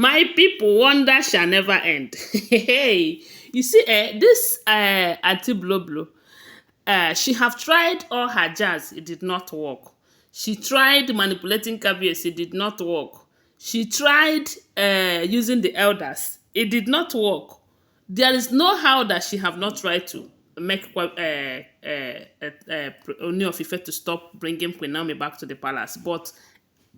My people, wonder shall never end. Hey, you see, this AuntyBlublo, she have tried all her jazz, it did not work. She tried manipulating KBS, it did not work. She tried using the elders, it did not work. There is no how that she have not tried to make Ooni of Ife to stop bringing Queen Naomi back to the palace, but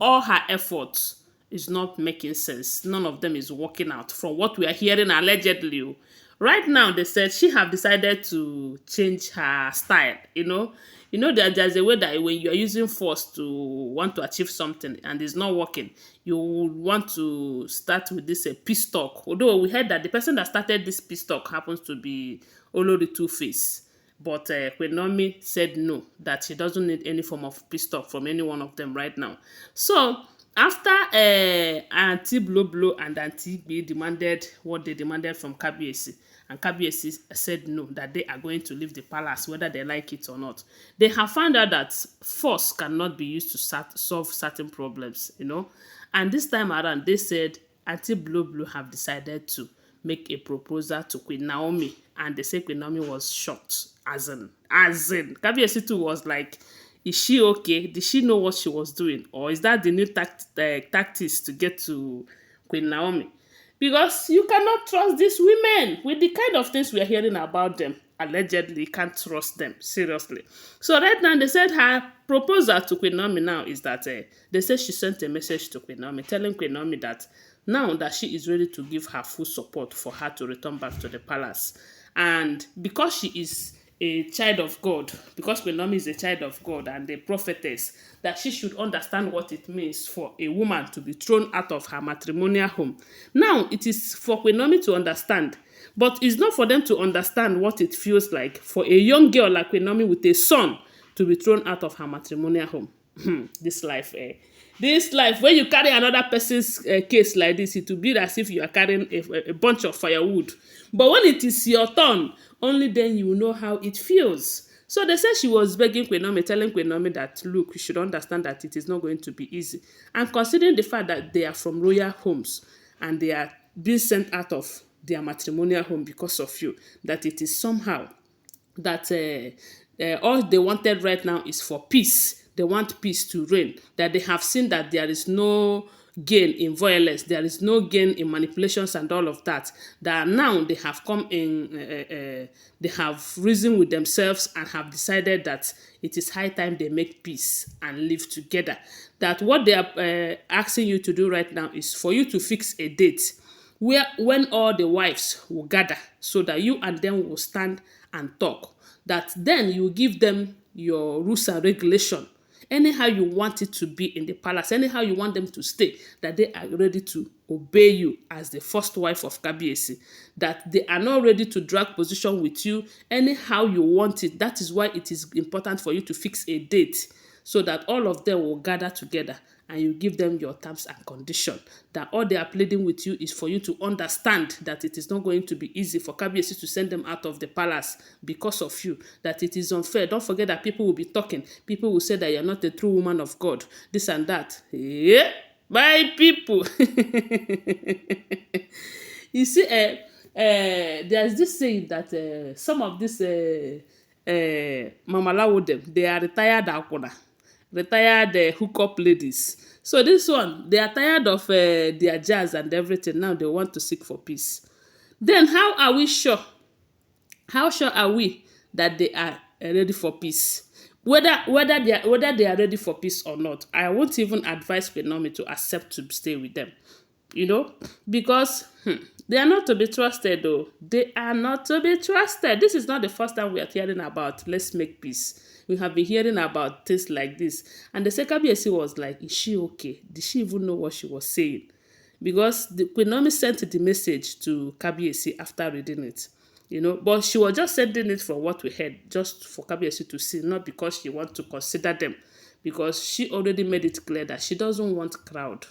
all her efforts is not making sense. None of them is working out from what we are hearing allegedly. Oh. Right now, they said she have decided to change her style. There's a way that when you are using force to want to achieve something and it's not working, you would want to start with this peace talk. Although we heard that the person that started this peace talk happens to be Olori Two-Face. But Queen Naomi said no, that she doesn't need any form of peace talk from any one of them right now. So after AuntyBlublo and Aunty B demanded what they demanded from KBS, and KBS said no, that they are going to leave the palace whether they like it or not, they have found out that force cannot be used to solve certain problems. And this time around, they said AuntyBlublo have decided to make a proposal to Queen Naomi, and they say Queen Naomi was shocked, as in Kabiyesi too was like, is she okay? Did she know what she was doing, or is that the new tactics to get to Queen Naomi? Because you cannot trust these women with the kind of things we are hearing about them. Allegedly, you can't trust them, seriously. So right now, they said her proposal to Queen Naomi now is that they said she sent a message to Queen Naomi telling Queen Naomi that now that she is ready to give her full support for her to return back to the palace. And because she is a child of God, because Queen Naomi is a child of God and a prophetess, that she should understand what it means for a woman to be thrown out of her matrimonial home. Now, it is for Queen Naomi to understand, but it's not for them to understand what it feels like for a young girl like Queen Naomi with a son to be thrown out of her matrimonial home. This life, This life, when you carry another person's case like this, it will be as if you are carrying a bunch of firewood. But when it is your turn, only then you will know how it feels. So they said she was begging Queen Naomi, telling Queen Naomi that, look, you should understand that it is not going to be easy. And considering the fact that they are from royal homes and they are being sent out of their matrimonial home because of you, that it is somehow that all they wanted right now is for peace. They want peace to reign. That they have seen that there is no gain in violence, there is no gain in manipulations and all of that. That now they have come in, they have reasoned with themselves and have decided that it is high time they make peace and live together. That what they are asking you to do right now is for you to fix a date when all the wives will gather, so that you and them will stand and talk. That then you give them your rules and regulation, anyhow you want it to be in the palace, anyhow you want them to stay, that they are ready to obey you as the first wife of Kabiyesi, that they are not ready to drag position with you anyhow you want it. That is why it is important for you to fix a date, so that all of them will gather together and you give them your terms and conditions. That all they are pleading with you is for you to understand that it is not going to be easy for Kabiyesi to send them out of the palace because of you, that it is unfair. Don't forget that people will be talking. People will say that you are not a true woman of God, this and that. Yeah, my people. You see, there's this saying that some of these Mamalawo them, they are retired akuna, retired hookup ladies. So this one, they are tired of their jazz and everything. Now they want to seek for peace. Then how are we sure? How sure are we that they are ready for peace? Whether they are ready for peace or not, I won't even advise Queen Naomi to accept to stay with them. Because they are not to be trusted though. They are not to be trusted. This is not the first time we are hearing about let's make peace. We have been hearing about things like this. And the Kabiyesi was like, is she okay? Did she even know what she was saying? Because the Queen Naomi sent the message to Kabiyesi after reading it. But she was just sending it from what we heard, just for Kabiyesi to see, not because she wants to consider them. Because she already made it clear that she doesn't want crowd.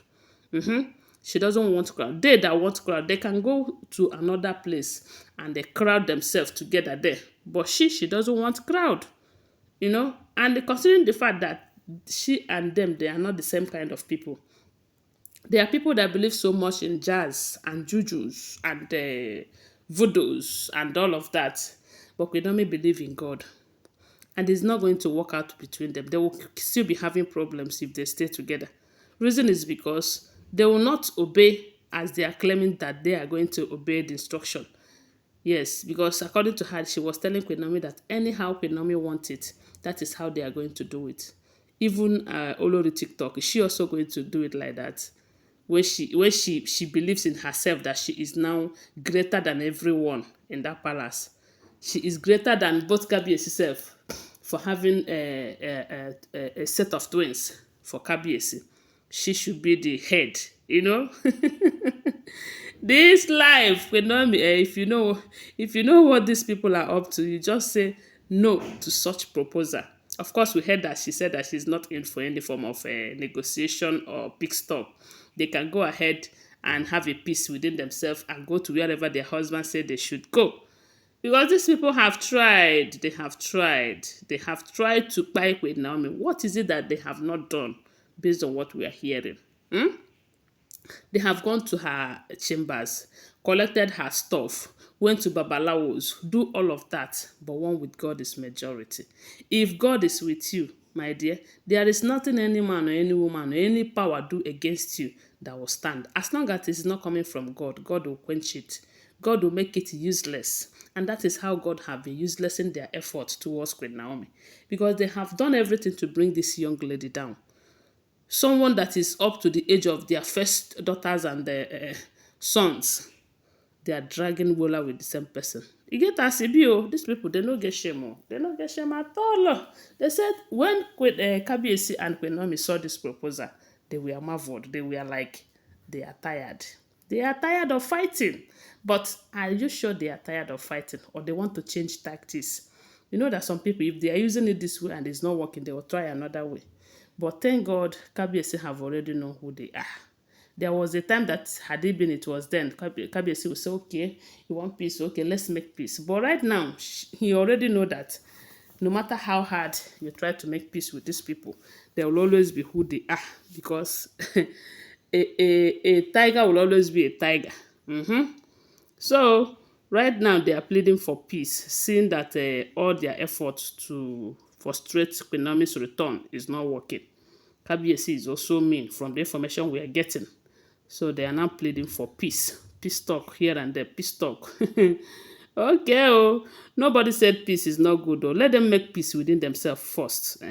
She doesn't want crowd. They that want crowd, they can go to another place and they crowd themselves together there. But she doesn't want crowd. And considering the fact that she and them, they are not the same kind of people. There are people that believe so much in jazz and jujus and voodoos and all of that, but Queen Naomi believe in God, and it's not going to work out between them. They will still be having problems if they stay together. Reason is because they will not obey as they are claiming that they are going to obey the instruction. Yes, because according to her, she was telling Queen Naomi that anyhow Queen Naomi wants it, that is how they are going to do it. Even Olori TikTok, is she also going to do it like that? Where she believes in herself that she is now greater than everyone in that palace. She is greater than both Kabiyesi herself for having a set of twins for Kabiyesi. She should be the head, you know. This life will not be if you know what these people are up to, you just say no to such proposal. Of course, we heard that she said that she's not in for any form of negotiation or big stop. They can go ahead and have a peace within themselves and go to wherever their husband said they should go. Because these people have tried, they have tried to buy with Naomi. What is it that they have not done based on what we are hearing? They have gone to her chambers, collected her stuff, went to babalawos, do all of that, but one with God is majority. If God is with you, my dear, there is nothing any man or any woman or any power do against you that will stand. As long as it is not coming from God, God will quench it. God will make it useless. And that is how God have been useless in their effort towards Queen Naomi. Because they have done everything to bring this young lady down. Someone that is up to the age of their first daughters and their sons, they are dragging Wola with the same person. You get as e be oh, these people, they no get shame oh. They no get shame at all oh. They said when Kabiyesi and Queen Naomi saw this proposal, they were marveled. They were like, they are tired. They are tired of fighting. But are you sure they are tired of fighting or they want to change tactics? You know that some people, if they are using it this way and it's not working, they will try another way. But thank God, Kabiyesi have already known who they are. There was a time that had it been, it was then, Kabiyesi would say, okay, you want peace, okay, let's make peace. But right now, he already know that no matter how hard you try to make peace with these people, they will always be who they are because a tiger will always be a tiger. So right now they are pleading for peace, seeing that all their efforts to frustrate Queen Naomi's return is not working. Kabiyesi is also mean from the information we are getting. So they are now pleading for peace. Peace talk here and there. Peace talk. Okay, oh. Nobody said peace is not good, though. Let them make peace within themselves first.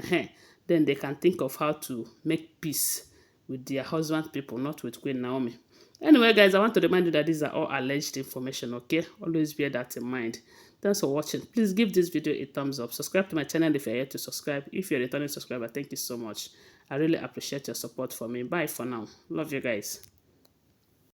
Then they can think of how to make peace with their husband people, not with Queen Naomi. Anyway, guys, I want to remind you that these are all alleged information, okay? Always bear that in mind. Thanks for watching. Please give this video a thumbs up. Subscribe to my channel if you're yet to subscribe. If you're a returning subscriber, thank you so much. I really appreciate your support for me. Bye for now. Love you guys.